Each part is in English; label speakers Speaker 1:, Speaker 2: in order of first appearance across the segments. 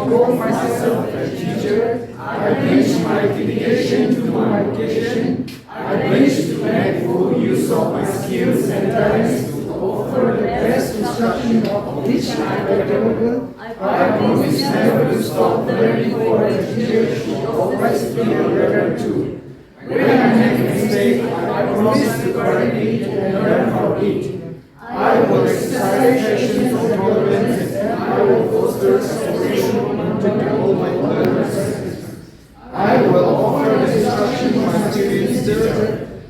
Speaker 1: call myself a teacher. I pledge my dedication to my education. I pledge to make full use of my skills and talents to offer the best instruction of which I am capable. I promise never to stop learning for a teacher should always be a learner too. When I make a mistake, I promise to correct it and learn from it. I will exercise patience and tolerance, and I will foster separation to all my learners. I will offer the instruction to my students.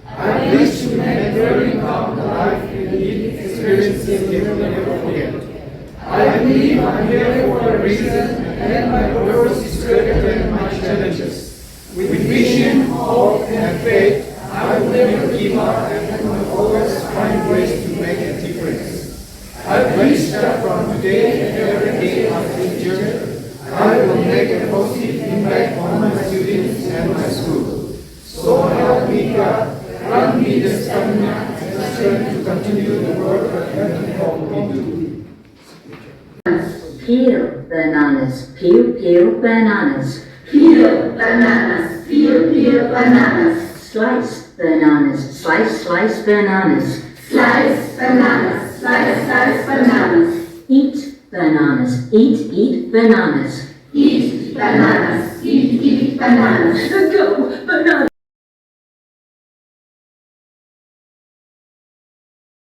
Speaker 1: I wish to make learning come alive and give experiences they will never forget. I believe I'm here for a reason, and my purpose is to overcome my challenges. With vision, hope, and faith, I will never give up and will always find ways to make a difference. I wish that from today and every day as a teacher, I will make a positive impact on my students and my school. So help me God, grant me the stamina and strength to continue the work that you call me to do.
Speaker 2: Peel bananas, peel, peel bananas.
Speaker 3: Peel bananas, peel bananas.
Speaker 2: Slice bananas, slice, slice bananas.
Speaker 3: Slice bananas, slice bananas.
Speaker 2: Eat bananas, eat bananas.
Speaker 3: Eat bananas, eat bananas.
Speaker 2: Go, bananas.